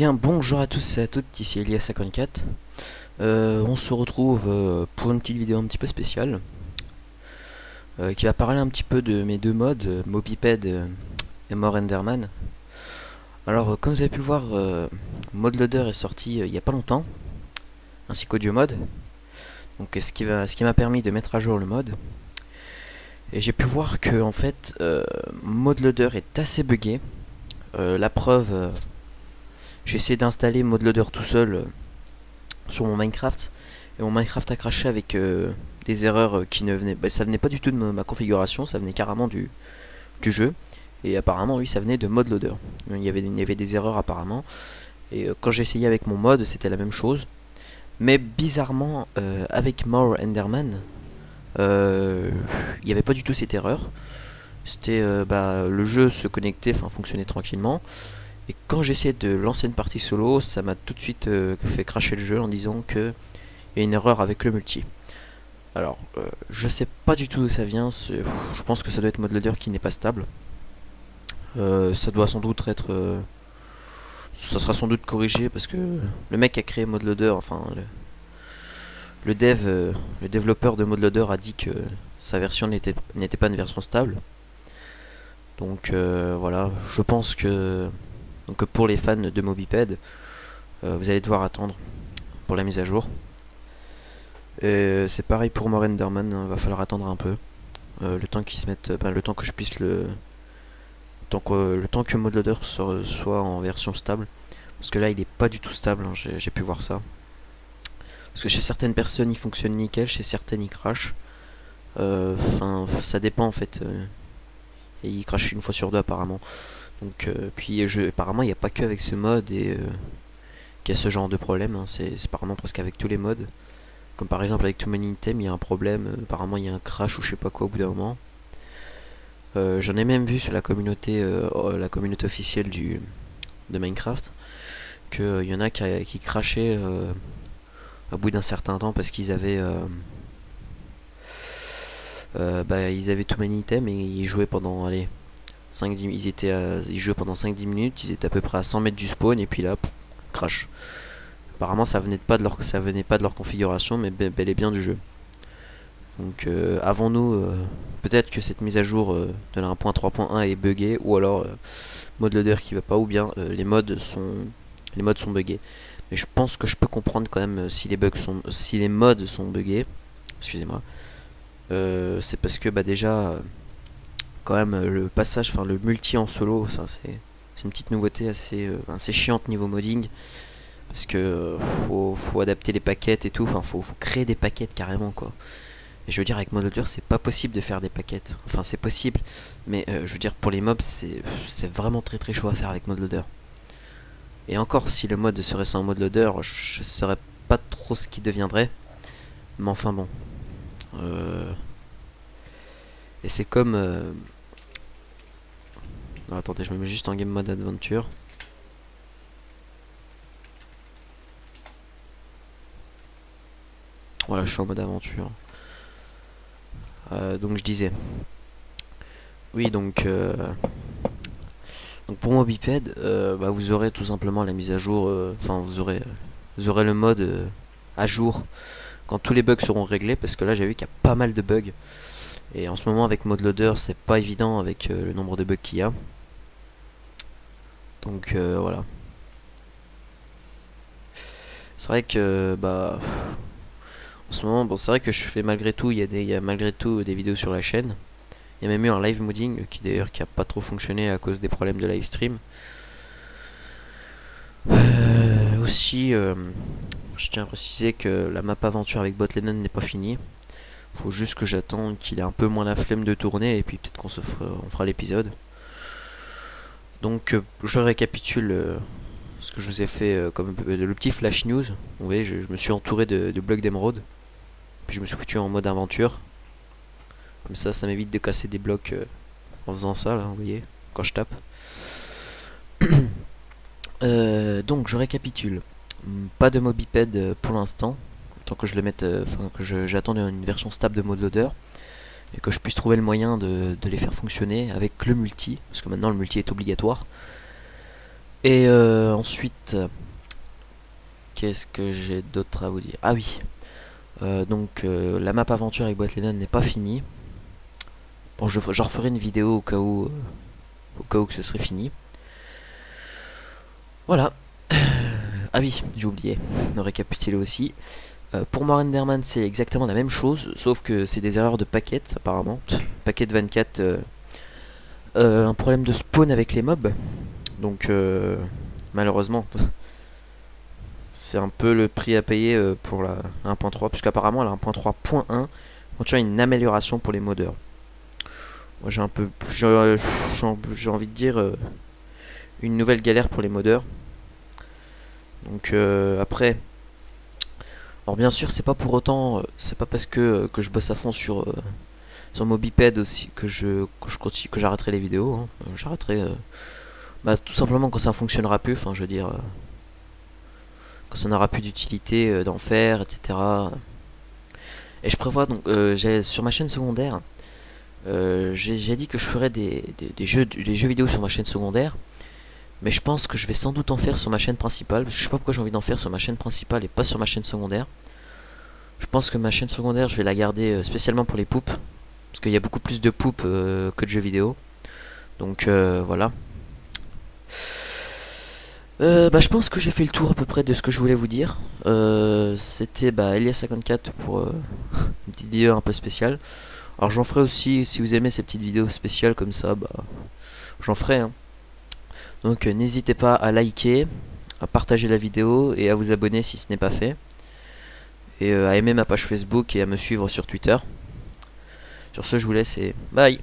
Eh bien bonjour à tous et à toutes, ici Elias54. On se retrouve pour une petite vidéo un petit peu spéciale qui va parler un petit peu de mes deux mods, Mobiped et More Enderman. Alors comme vous avez pu le voir, ModLoader est sorti il n'y a pas longtemps, ainsi qu'AudioMod. Donc ce qui m'a permis de mettre à jour le mod. Et j'ai pu voir que en fait ModLoader est assez buggé. La preuve, j'ai essayé d'installer ModLoader tout seul sur mon Minecraft et mon Minecraft a craché avec des erreurs qui ne venaient, ça venait pas du tout de ma configuration, ça venait carrément du jeu. Et apparemment oui, ça venait de ModLoader. Il y avait des erreurs apparemment. Et quand j'ai essayé avec mon mod, c'était la même chose. Mais bizarrement, avec More Enderman, il n'y avait pas du tout cette erreur. C'était le jeu se connectait, enfin fonctionnait tranquillement. Et quand j'essayais de lancer une partie solo, ça m'a tout de suite fait cracher le jeu en disant que il y a une erreur avec le multi. Alors, je sais pas du tout d'où ça vient. Je pense que ça doit être ModLoader qui n'est pas stable. Ça doit sans doute être, ça sera sans doute corrigé parce que le mec qui a créé ModLoader, enfin le développeur de ModLoader a dit que sa version n'était pas une version stable. Donc voilà, je pense que donc pour les fans de Mobiped, vous allez devoir attendre pour la mise à jour. C'est pareil pour More Enderman, hein, va falloir attendre un peu. Le temps qu'ils se mettent, le temps que je puisse le temps que ModLoader soit en version stable. Parce que là il est pas du tout stable, hein, j'ai pu voir ça. Parce que chez certaines personnes il fonctionne nickel, chez certaines il crache. Enfin ça dépend en fait. Et il crache une fois sur deux apparemment. Donc puis apparemment il n'y a pas que avec ce mode et qu'il y a ce genre de problème, hein. C'est apparemment presque avec tous les modes. Comme par exemple avec Too Many Items, il y a un problème, apparemment il y a un crash ou je sais pas quoi au bout d'un moment. J'en ai même vu sur la communauté officielle de Minecraft qu'il y en a qui crashaient au bout d'un certain temps parce qu'ils avaient ils avaient Too Many Items et ils jouaient pendant 5-10 ils jouaient pendant 5-10 minutes, ils étaient à peu près à 100 mètres du spawn et puis là crash. Apparemment ça venait pas de leur configuration mais bel et bien du jeu. Donc avons-nous peut-être que cette mise à jour de la 1.3.1 est buggée ou alors ModLoader qui va pas ou bien les mods sont buggés. Mais je pense que je peux comprendre quand même si les mods sont buggés. Excusez-moi. C'est parce que déjà quand même le passage, enfin le multi en solo, ça c'est une petite nouveauté assez chiante niveau modding. Parce que faut adapter les paquets et tout, enfin faut créer des paquets carrément quoi. Et je veux dire avec ModLoader c'est pas possible de faire des paquets. Enfin c'est possible, mais je veux dire pour les mobs c'est vraiment très chaud à faire avec ModLoader. Et encore si le mode serait sans ModLoader, je saurais pas trop ce qui deviendrait. Mais enfin bon. Et c'est comme... Non, attendez, je me mets juste en game mode adventure. Voilà, je suis en mode aventure. Donc je disais. Oui, donc pour Mobiped, vous aurez tout simplement la mise à jour. Enfin, vous aurez le mode à jour quand tous les bugs seront réglés. Parce que là, j'ai vu qu'il y a pas mal de bugs. Et en ce moment, avec ModLoader, c'est pas évident avec le nombre de bugs qu'il y a. Donc voilà. C'est vrai que en ce moment, bon, c'est vrai que je fais malgré tout, il y a malgré tout des vidéos sur la chaîne. Il y a même eu un live modding qui d'ailleurs qui a pas trop fonctionné à cause des problèmes de live stream. Aussi, je tiens à préciser que la map aventure avec Botlennon n'est pas finie. Faut juste que j'attende qu'il ait un peu moins la flemme de tourner et puis peut-être qu'on on fera l'épisode. Donc je récapitule ce que je vous ai fait comme le petit flash news. Vous voyez, je me suis entouré de blocs d'émeraude. Puis je me suis foutu en mode aventure. Comme ça m'évite de casser des blocs en faisant ça, là, vous voyez, quand je tape. Donc je récapitule. Pas de Mobiped pour l'instant. Tant que je le mette, j'attends une version stable de ModLoader. Et que je puisse trouver le moyen de les faire fonctionner avec le multi. Parce que maintenant le multi est obligatoire. Et ensuite, qu'est-ce que j'ai d'autre à vous dire? Ah oui, donc la map aventure avec boîte Lennon n'est pas finie. Bon, j'en referai une vidéo au cas où que ce serait fini. Voilà. Ah oui, j'ai oublié de récapituler aussi. Pour moi, Renderman, c'est exactement la même chose, sauf que c'est des erreurs de paquet, apparemment. Paquet 24, un problème de spawn avec les mobs. Donc, malheureusement, c'est un peu le prix à payer pour la 1.3, puisqu'apparemment, la 1.3.1 contient une amélioration pour les modeurs. Moi, j'ai un peu, j'ai envie de dire, une nouvelle galère pour les modeurs. Donc, après. Alors bien sûr, c'est pas pour autant, c'est pas parce que je bosse à fond sur Mobiped aussi que j'arrêterai les vidéos. Hein. J'arrêterai bah, tout simplement quand ça fonctionnera plus. Enfin, je veux dire, quand ça n'aura plus d'utilité d'en faire, etc. Et je prévois donc, sur ma chaîne secondaire, j'ai dit que je ferais des jeux vidéo sur ma chaîne secondaire. Mais je pense que je vais sans doute en faire sur ma chaîne principale. Parce que je sais pas pourquoi j'ai envie d'en faire sur ma chaîne principale et pas sur ma chaîne secondaire. Je pense que ma chaîne secondaire, je vais la garder spécialement pour les poupes. Parce qu'il y a beaucoup plus de poupes que de jeux vidéo. Donc voilà. Bah, je pense que j'ai fait le tour à peu près de ce que je voulais vous dire. C'était Elias54 pour une petite vidéo un peu spéciale. Alors j'en ferai aussi, si vous aimez ces petites vidéos spéciales comme ça, bah, j'en ferai. Hein. Donc n'hésitez pas à liker, à partager la vidéo et à vous abonner si ce n'est pas fait. Et à aimer ma page Facebook et à me suivre sur Twitter. Sur ce, je vous laisse et bye.